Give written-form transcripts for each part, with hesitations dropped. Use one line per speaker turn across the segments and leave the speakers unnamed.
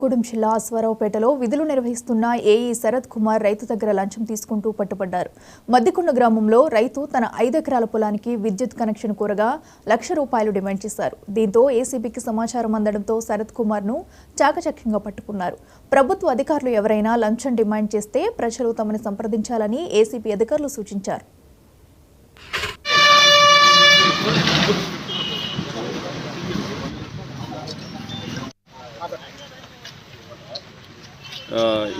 కొత్తగూడెం జిల్లా అశ్వారావుపేటలో విధులు నిర్వహిస్తున్న ఏఈ శరత్ కుమార్ రైతు దగ్గర లంచం తీసుకుంటూ పట్టుబడ్డారు. మద్దికొండ గ్రామంలో రైతు తన 5 ఎకరాల పొలానికి విద్యుత్ కనెక్షన్ కోరగా ₹1,00,000 డిమాండ్ చేశారు. దీంతో ఏసీబీకి సమాచారం అందడంతో శరత్ కుమార్ను చాకచక్యంగా పట్టుకున్నారు. ప్రభుత్వ అధికారులు ఎవరైనా లంచం డిమాండ్ చేస్తే ప్రజలు తమను సంప్రదించాలని ఏసీబీ అధికారులు సూచించారు.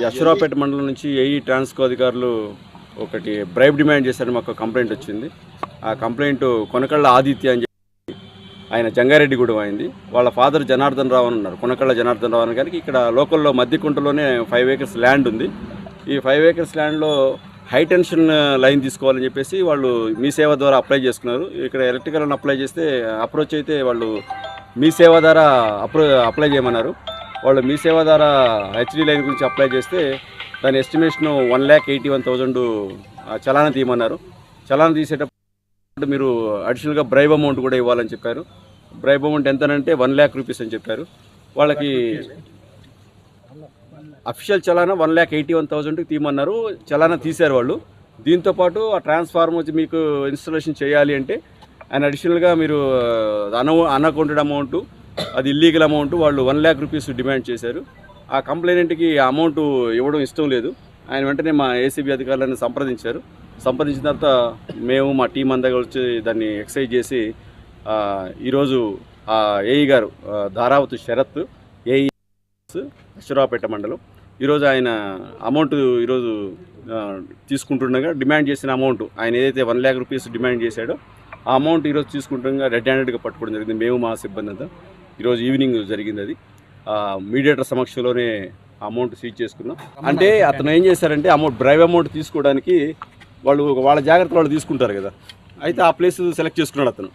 అశ్వారావుపేట మండలం నుంచి ఏఈ ట్రాన్స్కో అధికారులు ఒకటి బ్రైబ్ డిమాండ్ చేశారని మాకు కంప్లైంట్ వచ్చింది. ఆ కంప్లైంట్ కొనకళ్ళ ఆదిత్య అని చెప్పి ఆయన జంగారెడ్డిగూడెం అయింది. వాళ్ళ ఫాదర్ జనార్దన్ రావు అని ఉన్నారు. కొనకళ్ళ జనార్దన్ రావు అని గారికి ఇక్కడ లోకల్లో మద్దికుంటలోనే 5 acres ల్యాండ్ ఉంది. ఈ 5 acres ల్యాండ్లో హై టెన్షన్ లైన్ తీసుకోవాలని చెప్పేసి వాళ్ళు మీ సేవ ద్వారా అప్లై చేసుకున్నారు. ఇక్కడ ఎలక్ట్రికల్ అప్లై చేస్తే అప్రోచ్ అయితే వాళ్ళు మీ సేవ ద్వారా అప్లై చేయమన్నారు. వాళ్ళు మీ సేవ ద్వారా హెచ్డీ లైన్ గురించి అప్లై చేస్తే దాని ఎస్టిమేషన్ 1,81,000 చలానా తీయమన్నారు. చలానా తీసేటప్పుడు మీరు అడిషనల్గా బ్రైబ్ అమౌంట్ కూడా ఇవ్వాలని చెప్పారు. బ్రైబ్ అమౌంట్ ఎంతనంటే ₹1,00,000 అని చెప్పారు. వాళ్ళకి అఫీషియల్ చలానా 1,81,000 తీయమన్నారు. చలానా తీశారు వాళ్ళు. దీంతోపాటు ఆ ట్రాన్స్ఫార్మర్ వచ్చి మీకు ఇన్స్టాలేషన్ చేయాలి అంటే ఆయన అడిషనల్గా మీరు అన్అకౌంటెడ్ అమౌంట్, అది ఇల్లీగల్ అమౌంట్ వాళ్ళు ₹1,00,000 డిమాండ్ చేశారు. ఆ కంప్లైనెంట్కి ఆ అమౌంట్ ఇవ్వడం ఇష్టం లేదు. ఆయన వెంటనే మా ఏసీబీ అధికారులను సంప్రదించారు. సంప్రదించిన తర్వాత మేము మా టీం అందరూ వచ్చి దాన్ని ఎక్సైజ్ చేసి ఈరోజు ఏఈ గారు ధారావతి శరత్ ఏఈ అశ్వారావుపేట మండలం ఈరోజు ఆయన అమౌంట్ ఈరోజు తీసుకుంటుండగా డిమాండ్ చేసిన అమౌంట్ ఆయన ఏదైతే ₹1,00,000 డిమాండ్ చేశాడో ఆ అమౌంట్ ఈరోజు తీసుకుంటుండగా రెడ్ హ్యాండెడ్గా పట్టుకోవడం జరిగింది. మేము మా సిబ్బంది అంతా ఈరోజు ఈవినింగ్ జరిగింది. అది మీడియేటర్ సమక్షంలోనే అమౌంట్ సీజ్ చేసుకున్నాం. అంటే అతను ఏం చేశారంటే బ్రైవ్ అమౌంట్ తీసుకోవడానికి వాళ్ళ జాగ్రత్తలు వాళ్ళు తీసుకుంటారు కదా. అయితే ఆ ప్లేస్ సెలెక్ట్ చేసుకున్నాడు అతను.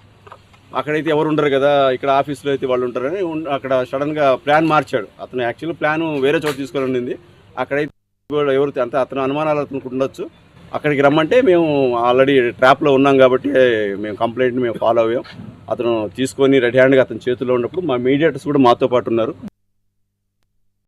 అక్కడైతే ఎవరు ఉండరు కదా, ఇక్కడ ఆఫీస్లో అయితే వాళ్ళు ఉంటారని అక్కడ సడన్గా ప్లాన్ మార్చాడు. అతను యాక్చువల్లీ ప్లాన్ వేరే చోట తీసుకొని ఉండింది. అక్కడైతే ఎవరు అంత అతను అనుమానాలు అతనికి ఉండొచ్చు. అక్కడికి రమ్మంటే మేము ఆల్రెడీ ట్రాప్లో ఉన్నాం కాబట్టి మేము కంప్లైంట్ని మేము ఫాలో అయ్యాం. అతను తీసుకొని రెడీ హ్యాండ్గా అతని చేతిలో ఉన్నప్పుడు మా మీడియేటర్స్ కూడా మాతో పాటు ఉన్నారు.